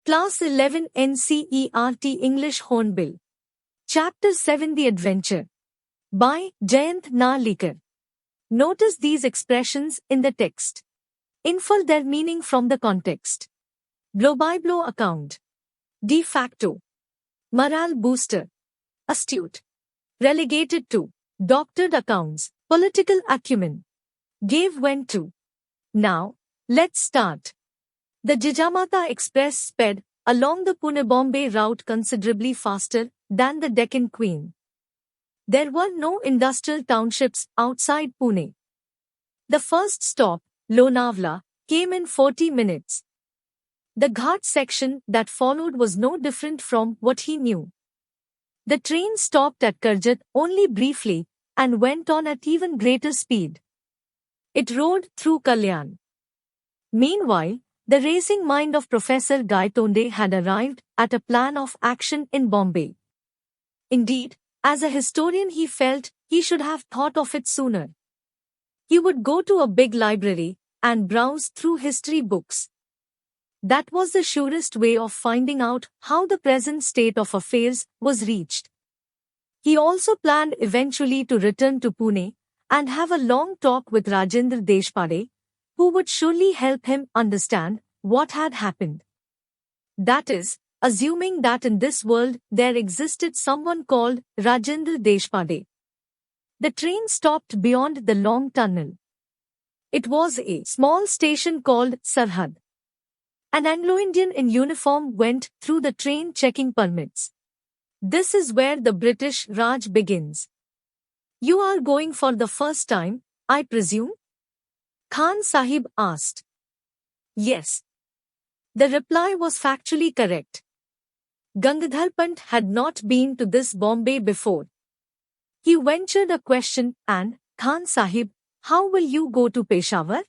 Class 11 NCERT English Hornbill. Chapter 7 The Adventure. By Jayant Narlikar. Notice these expressions in the text. Infer their meaning from the context. Blow-by-blow account. De facto. Morale booster. Astute. Relegated to. Doctored accounts. Political acumen. Gave went to. Now, let's start. The Jijamata Express sped along the Pune-Bombay route considerably faster than the Deccan Queen. There were no industrial townships outside Pune. The first stop, Lonavla, came in 40 minutes. The Ghat section that followed was no different from what he knew. The train stopped at Karjat only briefly and went on at even greater speed. It rode through Kalyan. Meanwhile, the racing mind of Professor Gaitonde had arrived at a plan of action in Bombay. Indeed, as a historian he felt he should have thought of it sooner. He would go to a big library and browse through history books. That was the surest way of finding out how the present state of affairs was reached. He also planned eventually to return to Pune and have a long talk with Rajendra Deshpande, who would surely help him understand what had happened. That is, assuming that in this world there existed someone called Rajendra Deshpande. The train stopped beyond the long tunnel. It was a small station called Sarhad. An Anglo-Indian in uniform went through the train checking permits. This is where the British Raj begins. You are going for the first time, I presume? Khan Sahib asked. Yes. The reply was factually correct. Gangadhar Pant had not been to this Bombay before. He ventured a question, and, Khan Sahib, how will you go to Peshawar?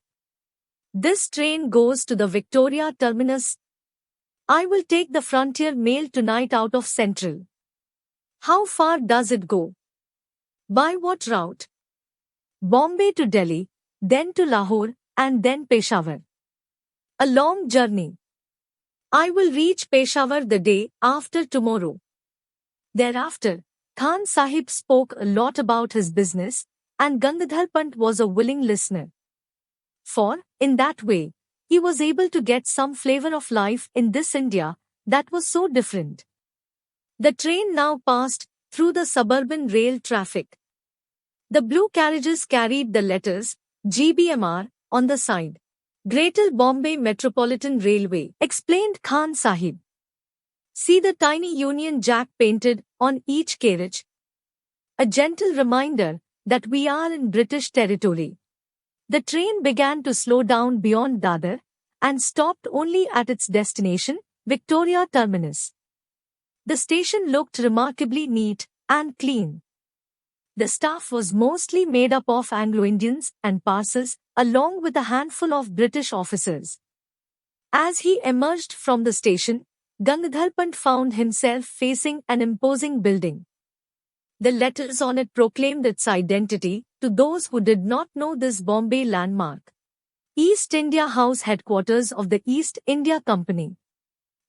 This train goes to the Victoria terminus. I will take the Frontier Mail tonight out of Central. How far does it go? By what route? Bombay to Delhi, then to Lahore, and then Peshawar. A long journey. I will reach Peshawar the day after tomorrow. Thereafter, Khan Sahib spoke a lot about his business, and Gangadhar Pant was a willing listener. For, in that way, he was able to get some flavor of life in this India that was so different. The train now passed through the suburban rail traffic. The blue carriages carried the letters GBMR on the side. Greater Bombay Metropolitan Railway, explained Khan Sahib. See the tiny Union Jack painted on each carriage. A gentle reminder that we are in British territory. The train began to slow down beyond Dadar and stopped only at its destination, Victoria Terminus. The station looked remarkably neat and clean. The staff was mostly made up of Anglo-Indians and Parsis, along with a handful of British officers. As he emerged from the station, Gangadhar Pant found himself facing an imposing building. The letters on it proclaimed its identity to those who did not know this Bombay landmark. East India House, headquarters of the East India Company.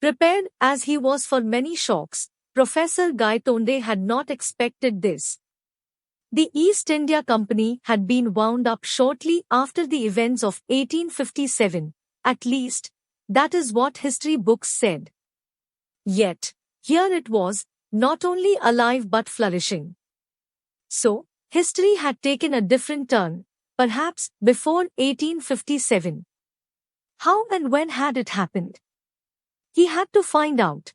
Prepared as he was for many shocks, Professor Gaitonde had not expected this. The East India Company had been wound up shortly after the events of 1857, at least, that is what history books said. Yet, here it was, not only alive but flourishing. So, history had taken a different turn, perhaps before 1857. How and when had it happened? He had to find out.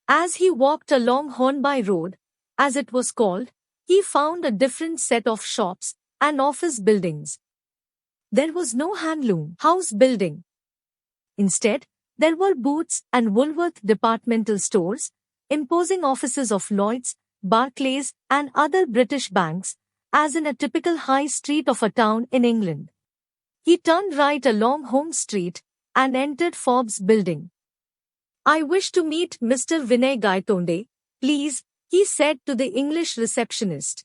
As he walked along Hornby Road, as it was called, he found a different set of shops and office buildings. There was no handloom house building. Instead, there were Boots and Woolworth departmental stores, imposing offices of Lloyds, Barclays, and other British banks, as in a typical high street of a town in England. He turned right along Home Street and entered Forbes Building. I wish to meet Mr. Vinay Gaitonde, please, he said to the English receptionist.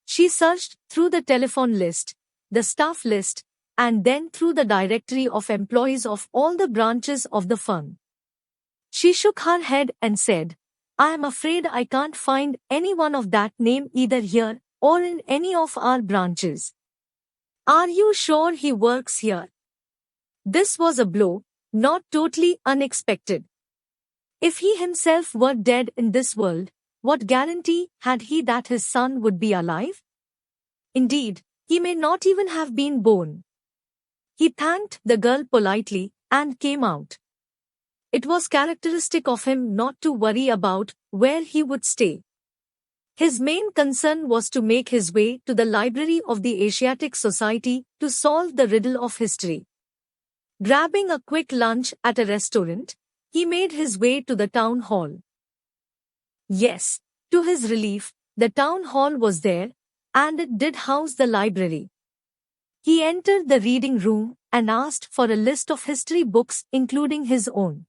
She searched through the telephone list, the staff list, and then through the directory of employees of all the branches of the firm. She shook her head and said, I am afraid I can't find anyone of that name either here or in any of our branches. Are you sure he works here? This was a blow, not totally unexpected. If he himself were dead in this world, what guarantee had he that his son would be alive? Indeed, he may not even have been born. He thanked the girl politely and came out. It was characteristic of him not to worry about where he would stay. His main concern was to make his way to the library of the Asiatic Society to solve the riddle of history. Grabbing a quick lunch at a restaurant, he made his way to the town hall. Yes, to his relief, the town hall was there, and it did house the library. He entered the reading room and asked for a list of history books including his own.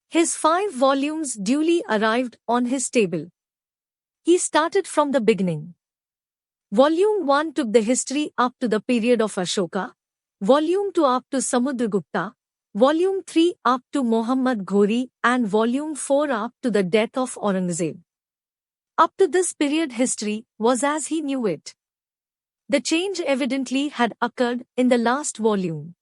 His 5 volumes duly arrived on his table. He started from the beginning. Volume 1 took the history up to the period of Ashoka, Volume 2 up to Samudragupta, Volume 3 up to Muhammad Ghori, and Volume 4 up to the death of Aurangzeb. Up to this period history was as he knew it. The change evidently had occurred in the last volume.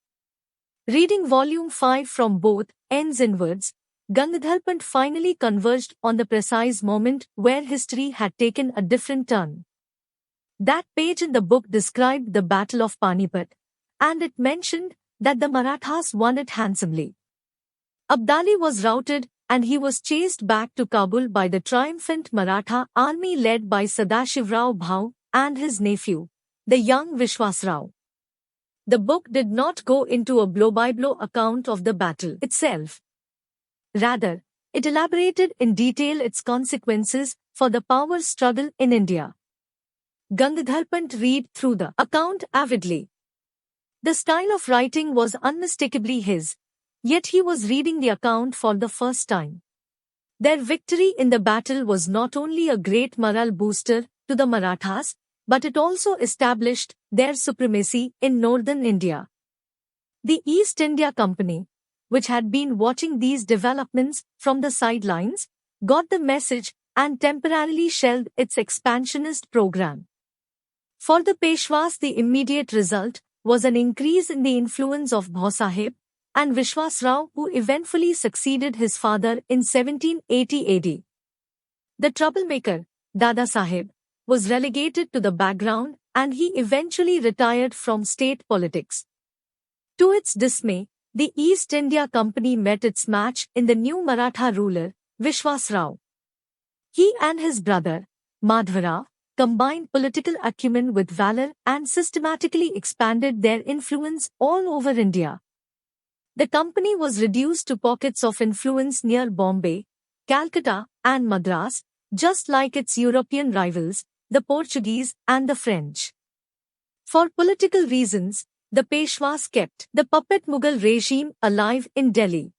Reading Volume 5 from both ends inwards, Gangadhar Pant finally converged on the precise moment where history had taken a different turn. That page in the book described the Battle of Panipat, and it mentioned that the Marathas won it handsomely. Abdali was routed and he was chased back to Kabul by the triumphant Maratha army led by Sadashivrao Bhau and his nephew, the young Vishwasrao. The book did not go into a blow-by-blow account of the battle itself. Rather, it elaborated in detail its consequences for the power struggle in India. Gangadhar Pant read through the account avidly. The style of writing was unmistakably his, yet he was reading the account for the first time. Their victory in the battle was not only a great morale booster to the Marathas, but it also established their supremacy in northern India. The East India Company, which had been watching these developments from the sidelines, got the message and temporarily shelved its expansionist program. For the Peshwas, the immediate result was an increase in the influence of Bhausahib and Vishwasrao, who eventually succeeded his father in 1780 AD. The troublemaker, Dada Sahib, was relegated to the background and he eventually retired from state politics. To its dismay, the East India Company met its match in the new Maratha ruler, Vishwasrao. He and his brother, Madhvarao, combined political acumen with valor and systematically expanded their influence all over India. The company was reduced to pockets of influence near Bombay, Calcutta, and Madras, just like its European rivals, the Portuguese and the French. For political reasons, the Peshwas kept the puppet Mughal regime alive in Delhi.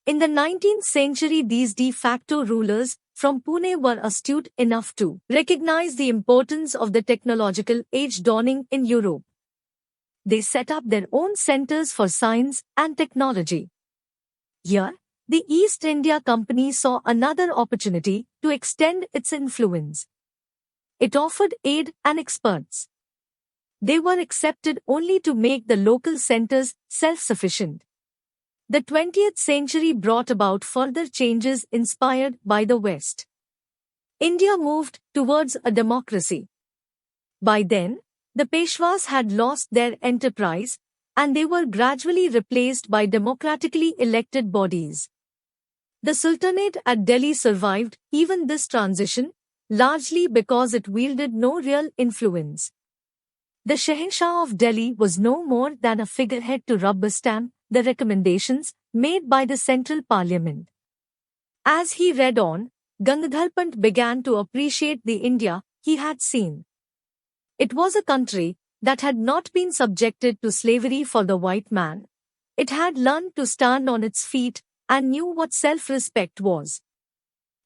In the 19th century, these de facto rulers from Pune were astute enough to recognize the importance of the technological age dawning in Europe. They set up their own centers for science and technology. Here, the East India Company saw another opportunity to extend its influence. It offered aid and experts. They were accepted only to make the local centers self-sufficient. The 20th century brought about further changes inspired by the West. India moved towards a democracy. By then, the Peshwas had lost their enterprise, and they were gradually replaced by democratically elected bodies. The Sultanate at Delhi survived even this transition, largely because it wielded no real influence. The Shahenshah of Delhi was no more than a figurehead to rubber stamp the recommendations made by the Central Parliament. As he read on, Gangadhar Pant began to appreciate the India he had seen. It was a country that had not been subjected to slavery for the white man. It had learned to stand on its feet and knew what self-respect was.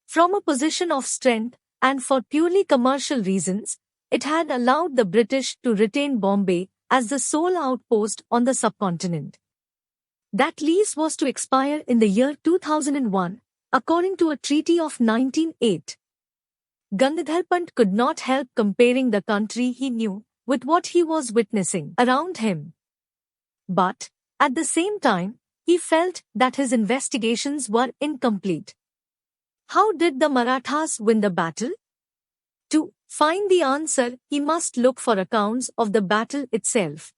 From a position of strength, and for purely commercial reasons, it had allowed the British to retain Bombay as the sole outpost on the subcontinent. That lease was to expire in the year 2001, according to a treaty of 1908. Gangadhar Pant could not help comparing the country he knew with what he was witnessing around him. But, at the same time, he felt that his investigations were incomplete. How did the Marathas win the battle? To find the answer, he must look for accounts of the battle itself.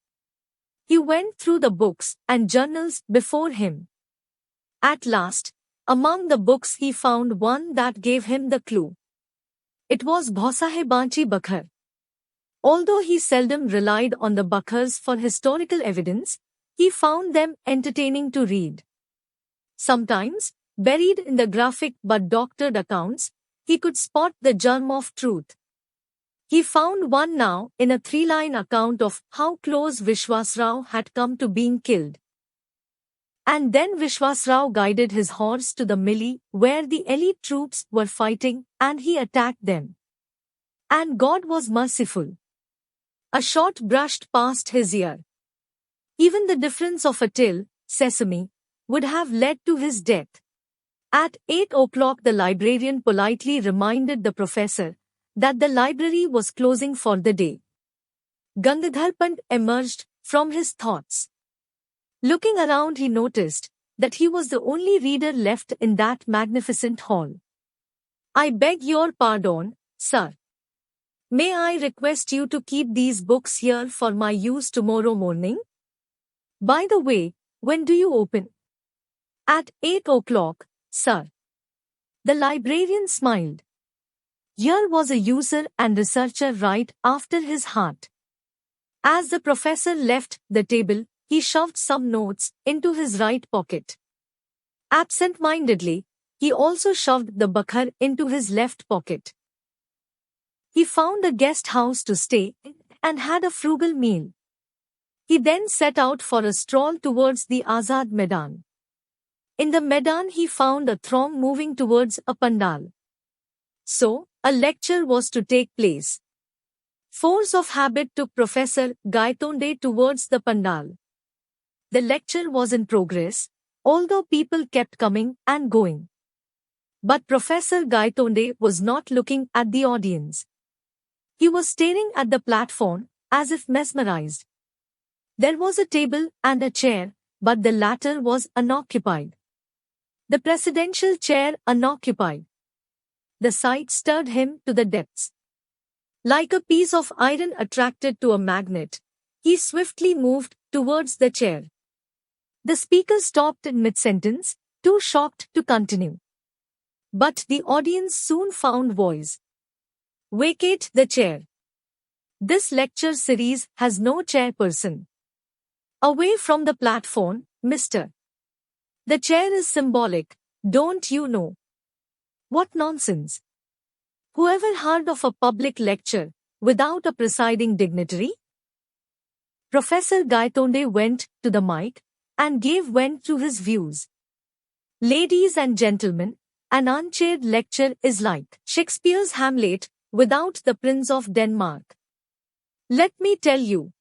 He went through the books and journals before him. At last, among the books he found one that gave him the clue. It was Bhausahebanchi Bakhar. Although he seldom relied on the Bakhars for historical evidence, he found them entertaining to read. Sometimes, buried in the graphic but doctored accounts, he could spot the germ of truth. He found one now in a 3-line account of how close Vishwasrao had come to being killed. And then Vishwasrao guided his horse to the melee where the elite troops were fighting and he attacked them. And God was merciful. A shot brushed past his ear. Even the difference of a till, sesame, would have led to his death. At 8 o'clock the librarian politely reminded the professor that the library was closing for the day. Gangadhar Pant emerged from his thoughts. Looking around he noticed that he was the only reader left in that magnificent hall. "I beg your pardon, sir. May I request you to keep these books here for my use tomorrow morning? By the way, when do you open?" "At 8 o'clock, sir." The librarian smiled. Here was a user and researcher right after his heart. As the professor left the table, he shoved some notes into his right pocket. Absent-mindedly, he also shoved the Bakhar into his left pocket. He found a guest house to stay in and had a frugal meal. He then set out for a stroll towards the Azad Maidan. In the Maidan he found a throng moving towards a pandal. So, a lecture was to take place. Force of habit took Professor Gaitonde towards the pandal. The lecture was in progress, although people kept coming and going. But Professor Gaitonde was not looking at the audience. He was staring at the platform, as if mesmerized. There was a table and a chair, but the latter was unoccupied. The presidential chair unoccupied. The sight stirred him to the depths. Like a piece of iron attracted to a magnet, he swiftly moved towards the chair. The speaker stopped in mid-sentence, too shocked to continue. But the audience soon found voice. "Vacate the chair. This lecture series has no chairperson. Away from the platform, Mr. The chair is symbolic, don't you know?" What nonsense! Whoever heard of a public lecture without a presiding dignitary? Professor Gaitonde went to the mic and gave vent to his views. "Ladies and gentlemen, an unchaired lecture is like Shakespeare's Hamlet without the Prince of Denmark. Let me tell you."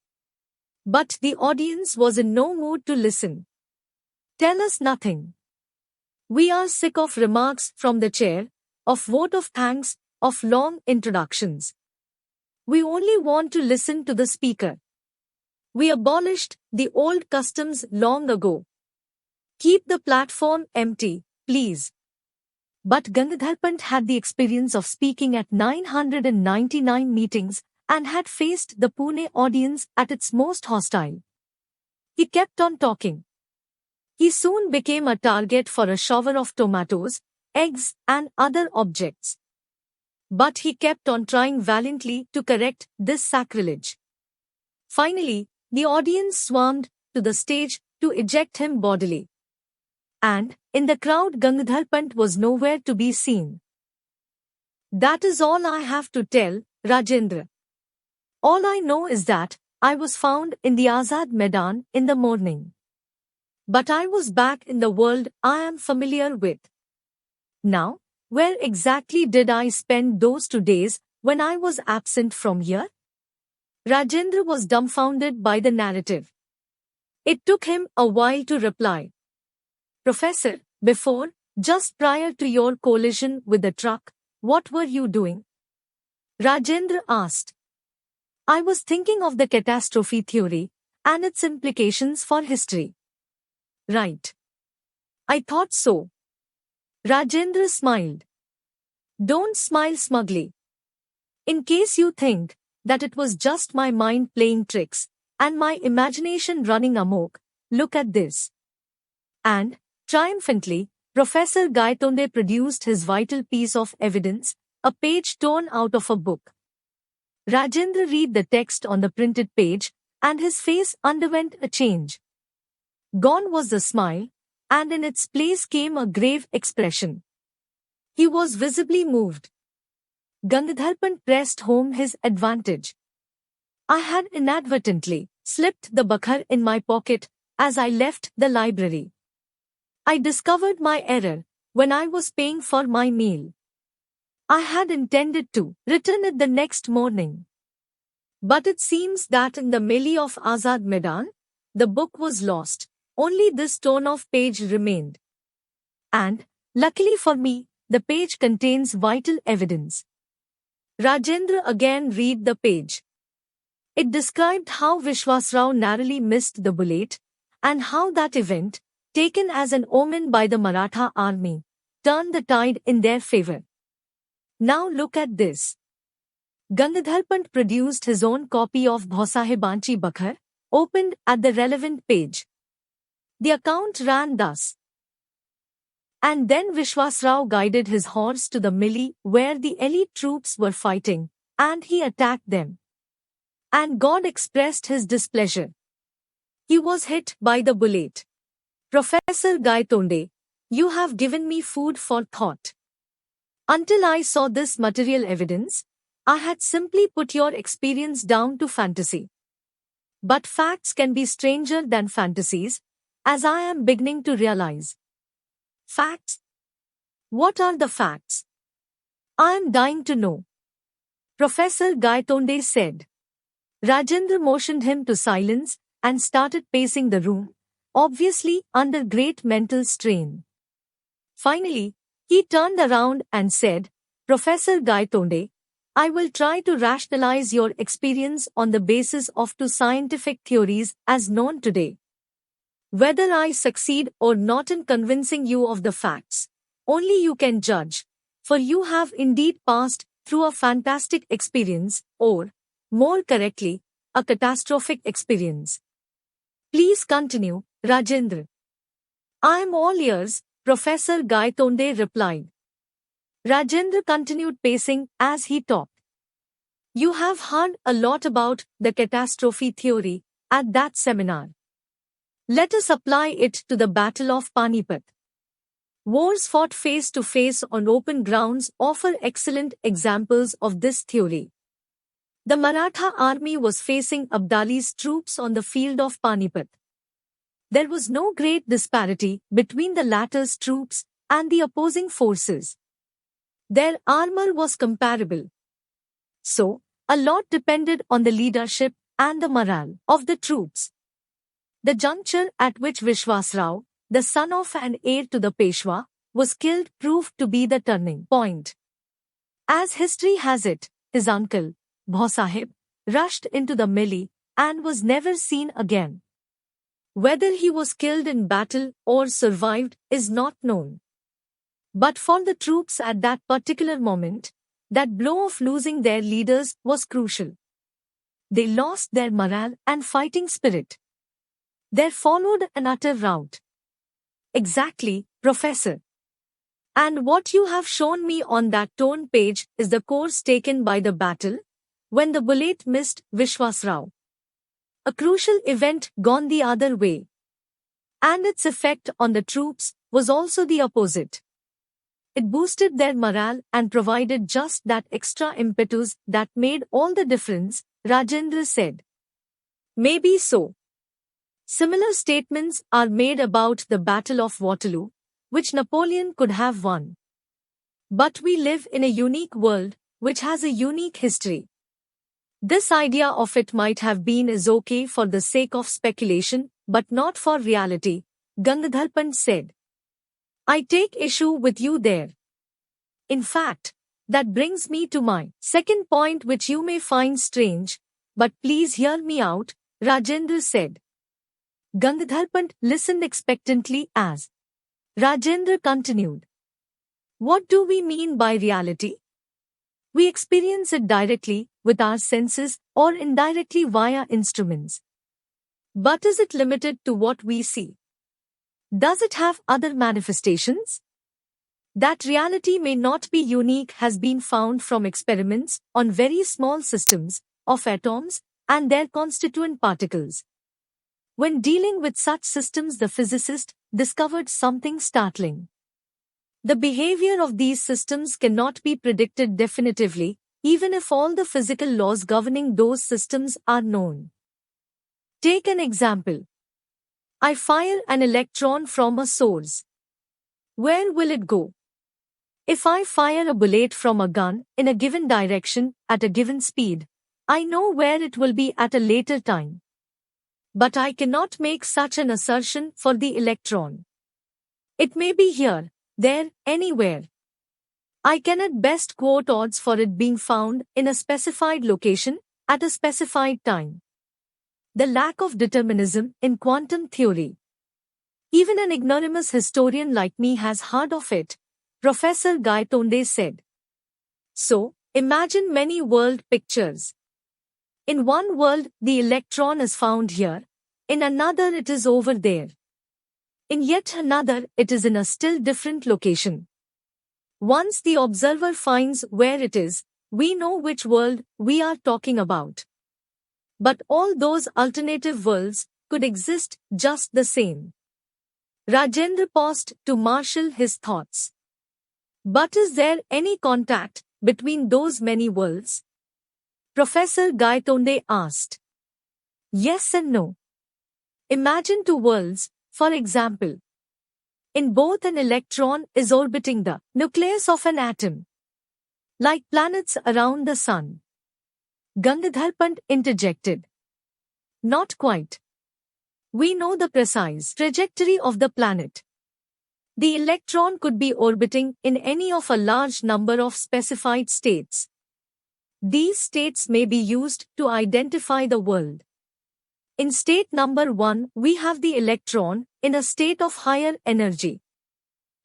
But the audience was in no mood to listen. "Tell us nothing. We are sick of remarks from the chair, of vote of thanks, of long introductions. We only want to listen to the speaker. We abolished the old customs long ago. Keep the platform empty, please." But Gangadhar Pant had the experience of speaking at 999 meetings and had faced the Pune audience at its most hostile. He kept on talking. He soon became a target for a shower of tomatoes, eggs, and other objects. But he kept on trying valiantly to correct this sacrilege. Finally, the audience swarmed to the stage to eject him bodily. And, in the crowd, Gangadhar Pant was nowhere to be seen. That is all I have to tell, Rajendra. All I know is that I was found in the Azad Maidan in the morning. But I was back in the world I am familiar with. Now, where exactly did I spend those 2 days when I was absent from here? Rajendra was dumbfounded by the narrative. It took him a while to reply. Professor, just prior to your collision with the truck, what were you doing? Rajendra asked. I was thinking of the catastrophe theory and its implications for history. Right. I thought so. Rajendra smiled. Don't smile smugly. In case you think that it was just my mind playing tricks and my imagination running amok, look at this. And, triumphantly, Professor Gaitonde produced his vital piece of evidence, a page torn out of a book. Rajendra read the text on the printed page, and his face underwent a change. Gone was the smile, and in its place came a grave expression. He was visibly moved. Gandharpan pressed home his advantage. I had inadvertently slipped the bakhar in my pocket as I left the library. I discovered my error when I was paying for my meal. I had intended to return it the next morning. But it seems that in the melee of Azad Maidan, the book was lost. Only this torn-off page remained. And, luckily for me, the page contains vital evidence. Rajendra again read the page. It described how Vishwasrao narrowly missed the bullet, and how that event, taken as an omen by the Maratha army, turned the tide in their favor. Now look at this. Gandharpan produced his own copy of Bhausahebanchi Bakhar, opened at the relevant page. The account ran thus. And then Vishwasrao guided his horse to the melee where the elite troops were fighting, and he attacked them. And God expressed his displeasure. He was hit by the bullet. Professor Gaitonde, you have given me food for thought. Until I saw this material evidence, I had simply put your experience down to fantasy. But facts can be stranger than fantasies, as I am beginning to realize. Facts? What are the facts? I am dying to know. Professor Gaitonde said. Rajendra motioned him to silence and started pacing the room, obviously under great mental strain. Finally, he turned around and said, Professor Gaitonde, I will try to rationalize your experience on the basis of two scientific theories as known today. Whether I succeed or not in convincing you of the facts, only you can judge, for you have indeed passed through a fantastic experience, or, more correctly, a catastrophic experience. Please continue, Rajendra. I am all ears, Professor Gaitonde replied. Rajendra continued pacing as he talked. You have heard a lot about the catastrophe theory at that seminar. Let us apply it to the Battle of Panipat. Wars fought face to face on open grounds offer excellent examples of this theory. The Maratha army was facing Abdali's troops on the field of Panipat. There was no great disparity between the latter's troops and the opposing forces. Their armor was comparable. So, a lot depended on the leadership and the morale of the troops. The juncture at which Vishwasrao, the son of and heir to the Peshwa, was killed proved to be the turning point. As history has it, his uncle, Bhausahib, rushed into the melee and was never seen again. Whether he was killed in battle or survived is not known. But for the troops at that particular moment, that blow of losing their leaders was crucial. They lost their morale and fighting spirit. There followed an utter rout. Exactly, Professor. And what you have shown me on that torn page is the course taken by the battle, when the bullet missed Vishwasrao. A crucial event gone the other way. And its effect on the troops was also the opposite. It boosted their morale and provided just that extra impetus that made all the difference, Rajendra said. Maybe so. Similar statements are made about the Battle of Waterloo, which Napoleon could have won. But we live in a unique world, which has a unique history. This idea of it might have been is okay for the sake of speculation, but not for reality, Gangadhar Pant said. I take issue with you there. In fact, that brings me to my second point, which you may find strange, but please hear me out, Rajendra said. Gangadhar Pant listened expectantly as Rajendra continued. What do we mean by reality? We experience it directly with our senses or indirectly via instruments. But is it limited to what we see? Does it have other manifestations? That reality may not be unique has been found from experiments on very small systems of atoms and their constituent particles. When dealing with such systems, the physicist discovered something startling. The behavior of these systems cannot be predicted definitively, even if all the physical laws governing those systems are known. Take an example. I fire an electron from a source. Where will it go? If I fire a bullet from a gun in a given direction at a given speed, I know where it will be at a later time. But I cannot make such an assertion for the electron. It may be here, there, anywhere. I can at best quote odds for it being found in a specified location at a specified time. The lack of determinism in quantum theory. Even an ignoramus historian like me has heard of it, Professor Gaitonde said. So, imagine many world pictures. In one world, the electron is found here. In another, it is over there. In yet another, it is in a still different location. Once the observer finds where it is, we know which world we are talking about. But all those alternative worlds could exist just the same. Rajendra paused to marshal his thoughts. But is there any contact between those many worlds? Professor Gaitonde asked. Yes and no. Imagine two worlds, for example. In both, an electron is orbiting the nucleus of an atom, like planets around the sun. Gangadhar Pant interjected. Not quite. We know the precise trajectory of the planet. The electron could be orbiting in any of a large number of specified states. These states may be used to identify the world. In state number 1, we have the electron in a state of higher energy.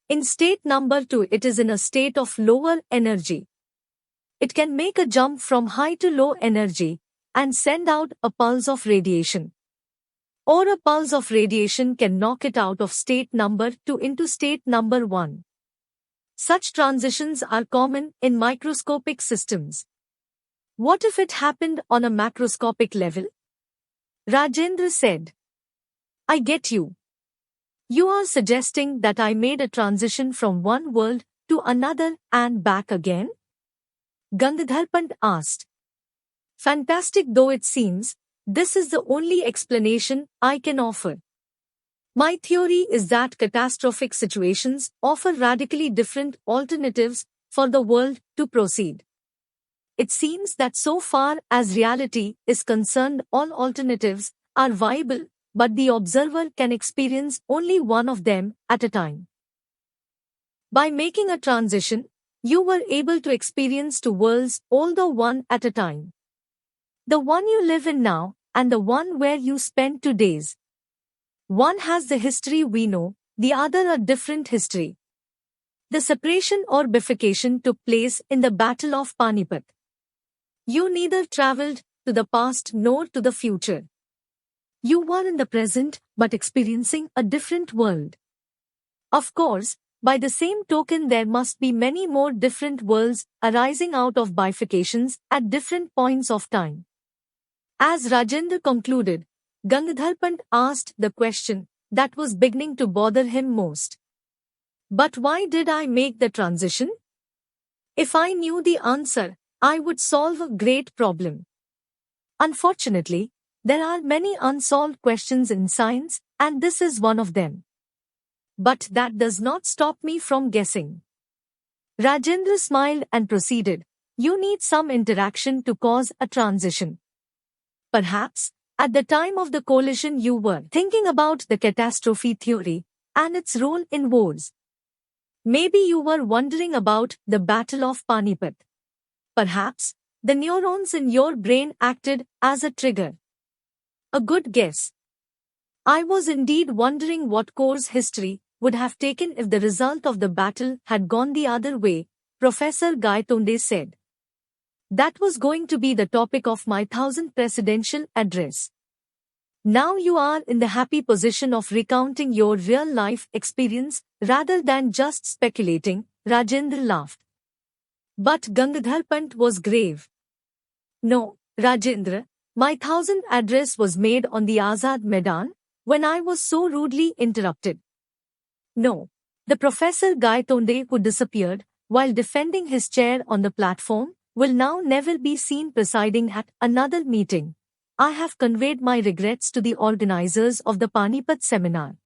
In state number 2, it is in a state of lower energy. It can make a jump from high to low energy and send out a pulse of radiation. Or a pulse of radiation can knock it out of state number 2 into state number 1. Such transitions are common in microscopic systems. What if it happened on a macroscopic level? Rajendra said. I get you. You are suggesting that I made a transition from one world to another and back again? Gangadhar Pant asked. Fantastic though it seems, this is the only explanation I can offer. My theory is that catastrophic situations offer radically different alternatives for the world to proceed. It seems that so far as reality is concerned, all alternatives are viable, but the observer can experience only one of them at a time. By making a transition, you were able to experience two worlds, although one at a time. The one you live in now, and the one where you spent 2 days. One has the history we know, the other a different history. The separation or bifurcation took place in the Battle of Panipat. You neither traveled to the past nor to the future. You were in the present but experiencing a different world. Of course, by the same token, there must be many more different worlds arising out of bifurcations at different points of time. As Rajendra concluded, Gangadhar Pant asked the question that was beginning to bother him most. But why did I make the transition? If I knew the answer, I would solve a great problem. Unfortunately, there are many unsolved questions in science, and this is one of them. But that does not stop me from guessing. Rajendra smiled and proceeded. You need some interaction to cause a transition. Perhaps, At the time of the collision, you were thinking about the catastrophe theory and its role in wars. Maybe you were wondering about the Battle of Panipat. Perhaps the neurons in your brain acted as a trigger. A good guess. I was indeed wondering what course history would have taken if the result of the battle had gone the other way, Professor Gaitonde said. That was going to be the topic of my 1000th presidential address. Now you are in the happy position of recounting your real-life experience rather than just speculating, Rajendra laughed. But Gangadhar Pant was grave. No, Rajendra, my 1000th address was made on the Azad Maidan, when I was so rudely interrupted. No, the Professor Gaitonde, who disappeared while defending his chair on the platform, will now never be seen presiding at another meeting. I have conveyed my regrets to the organizers of the Panipat seminar.